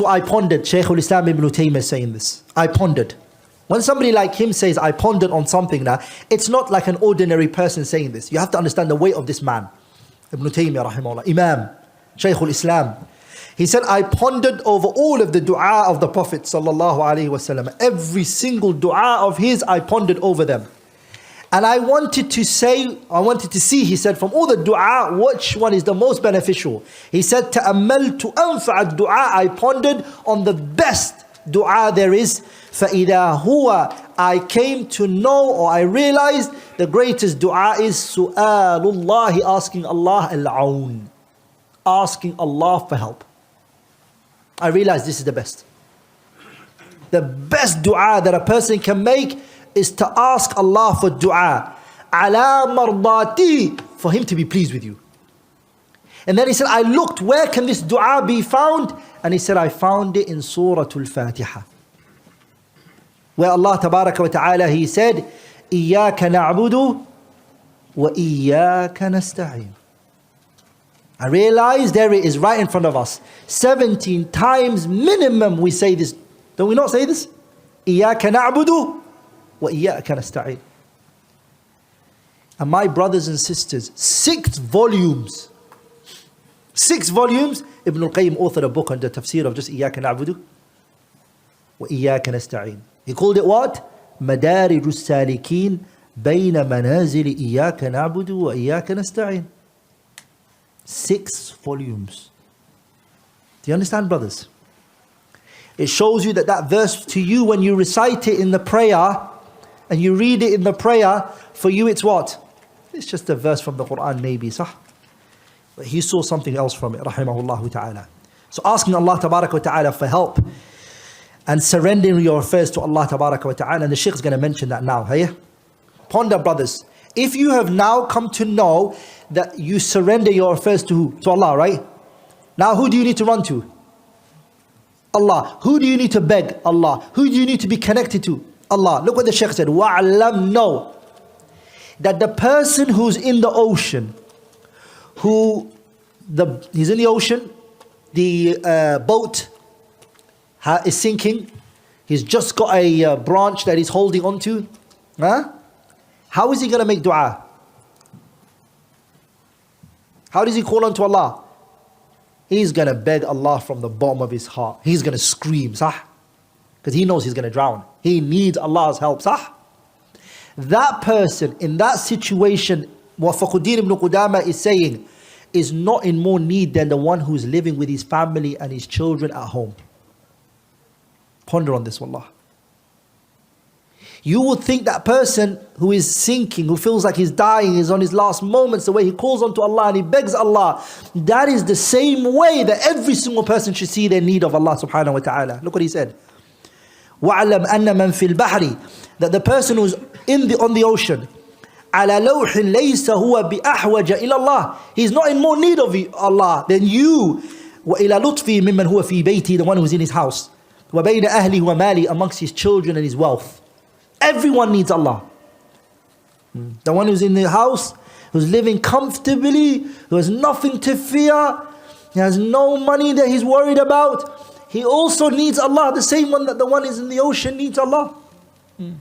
I pondered. Shaykh al-Islam ibn Taymiyyah is saying this. I pondered. When somebody like him says, I pondered on something now, it's not like an ordinary person saying this. You have to understand the weight of this man. Ibn Taymiyyah rahimahullah, Imam, Shaykh al-Islam. He said, I pondered over all of the dua of the Prophet sallallahu alaihi wasallam. Every single dua of his, I pondered over them. And I wanted to see, he said, from all the dua, which one is the most beneficial? He said, تَأَمَّلْتُ أَنْفَعَ الدُّعَاء, I pondered on the best dua there is. فَإِذَا هُوَ, I came to know, or I realized, the greatest dua is su'alullahi, asking Allah al-aun, asking Allah for help. I realized this is the best. The best dua that a person can make is to ask Allah for dua. Ala mardati, for Him to be pleased with you. And then he said, I looked, where can this dua be found? And he said, I found it in Surah Al-Fatiha. Where Allah Tabaraka wa Ta'ala, He said, إِيَّاكَ نَعْبُدُ وَإِيَّاكَ نَسْتَعِينُ. I realized there it is right in front of us. 17 times minimum we say this. Don't we not say this? إِيَّاكَ نَعْبُدُ وَإِيَّاكَ نَسْتَعِينُ. And my brothers and sisters, 6 volumes. 6 volumes. Ibn al-Qayyim authored a book on the tafsir of just إِيَّاكَ نَعْبُدُ وَإِيَّاكَ نَسْتَعِينُ. He called it what? مَدَارِجُ السَّالِكِينَ بَيْنَ مَنَازِلِ إِيَّاكَ نَعْبُدُ وَإِيَّاكَ نَسْتَعِينُ. 6 volumes. Do you understand, brothers? It shows you that that verse to you, when you recite it in the prayer and you read it in the prayer, for you it's what? It's just a verse from the Quran maybe, sah? But he saw something else from it, rahimahullah ta'ala. So asking Allah tabaraka wa ta'ala for help and surrendering your affairs to Allah tabaraka wa ta'ala, and the Shaykh is going to mention that now, hey? Ponder, brothers. If you have now come to know that you surrender your affairs to who? To Allah, right? Now who do you need to run to? Allah. Who do you need to beg? Allah. Who do you need to be connected to? Allah. Look what the Shaykh said. وَعْلَمْ, know that the person who's in the ocean, he's in the ocean, the boat is sinking, he's just got a branch that he's holding onto. How is he going to make dua? How does he call on to Allah? He's going to beg Allah from the bottom of his heart. He's going to scream, sah? Because he knows he's going to drown. He needs Allah's help, sah? That person in that situation, what Fakhruddin ibn Qudama is saying, is not in more need than the one who's living with his family and his children at home. Ponder on this, wallah. You would think that person who is sinking, who feels like he's dying, is on his last moments, the way he calls onto Allah and he begs Allah, that is the same way that every single person should see their need of Allah subhanahu wa ta'ala. Look what he said. وَعْلَمْ أَنَّ مَنْ فِي الْبَحْرِ, that the person who's on the ocean, عَلَى لَوْحٍ لَيْسَ هُوَ بِأَحْوَجَ إِلَى اللَّهِ, he's not in more need of Allah than you. وَإِلَى لُطْفِي مِمَّنْ هُوَ فِي بَيْتِهِ, the one who's in his house. وَبَيْنَ أَهْلِهِ وَمَالِهِ, amongst his children and his wealth. Everyone needs Allah. The one who's in the house, who's living comfortably, who has nothing to fear, he has no money that he's worried about, he also needs Allah, the same one that the one is in the ocean needs Allah.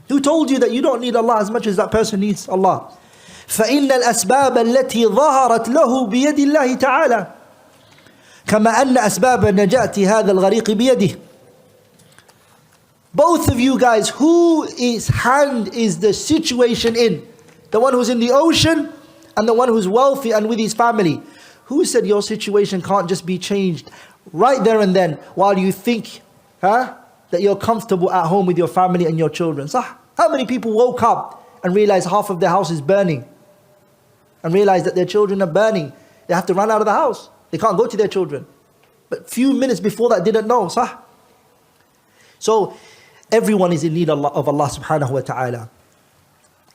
Who told you that you don't need Allah as much as that person needs Allah? فَإِنَّ الْأَسْبَابَ الَّتِي ظَهَرَتْ لَهُ بِيَدِ اللَّهِ تَعَالَى كَمَا أَنَّ أَسْبَابَ النَّجَاةِ هَذَا الْغَرِيقِ بِيَدِهِ. Both of you guys, whose hand is the situation in? The one who's in the ocean and the one who's wealthy and with his family. Who said your situation can't just be changed right there and then while you think that you're comfortable at home with your family and your children? So how many people woke up and realized half of their house is burning and realized that their children are burning? They have to run out of the house. They can't go to their children. But few minutes before that didn't know. So everyone is in need of Allah subhanahu wa ta'ala.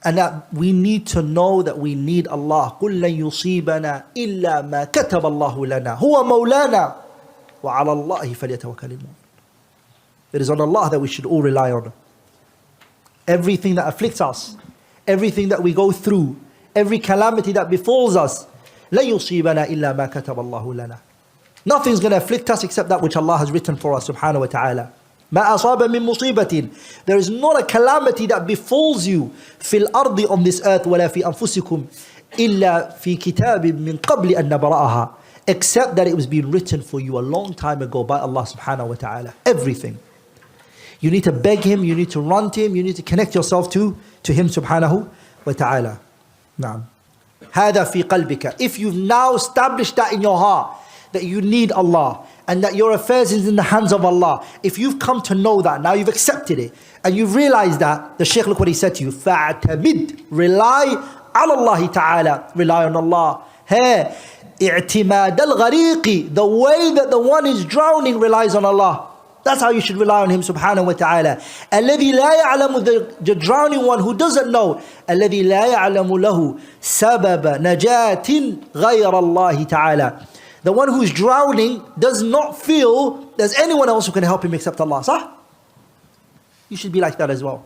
And that we need to know that we need Allah. قُلْ لَن يُصِيبَنَا إِلَّا مَا كَتَبَ اللَّهُ لَنَا هُوَ مَوْلَانَا وَعَلَى اللَّهِ فَلْيَتَوَكَّلِ الْمُؤْمِنُونَ. It is on Allah that we should all rely on. Everything that afflicts us, everything that we go through, every calamity that befalls us, لَن يُصِيبَنَا إِلَّا مَا كَتَبَ اللَّهُ لَنَا. Nothing's going to afflict us except that which Allah has written for us subhanahu wa ta'ala. ما أصاب من مصيبة. There is not a calamity that befalls you في الأرض on this earth ولا في أنفسكم إلا في كتاب من قبل أن نبرأها, except that it was being written for you a long time ago by Allah subhanahu wa ta'ala. Everything. You need to beg Him, you need to run to Him, you need to connect yourself to Him subhanahu wa ta'ala. نعم. هذا في قلبك. If you've now established that in your heart, that you need Allah, and that your affairs is in the hands of Allah, if you've come to know that, now you've accepted it, and you've realized that, the Shaykh, look what he said to you, فَاعْتَمِدْ, rely على الله ta'ala, rely on Allah. Hey, اعتماد الغريق, the way that the one is drowning relies on Allah. That's how you should rely on Him subhanahu wa ta'ala. الذي لا يعلم, the drowning one who doesn't know, الذي لا يعلم له سبب نجاة غير الله تعالى. The one who is drowning does not feel there's anyone else who can help him except Allah. Sah? You should be like that as well.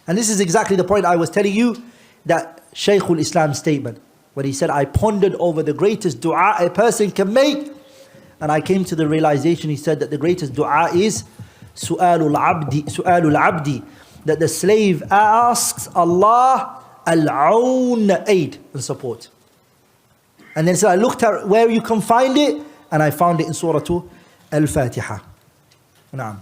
And this is exactly the point I was telling you, that Shaykhul Islam's statement, when he said, I pondered over the greatest dua a person can make, and I came to the realization, he said, that the greatest dua is su'alul abdi, that the slave asks Allah al-aun, aid and support. And then so I looked at where you can find it, and I found it in Surah Al-Fatiha. Naam.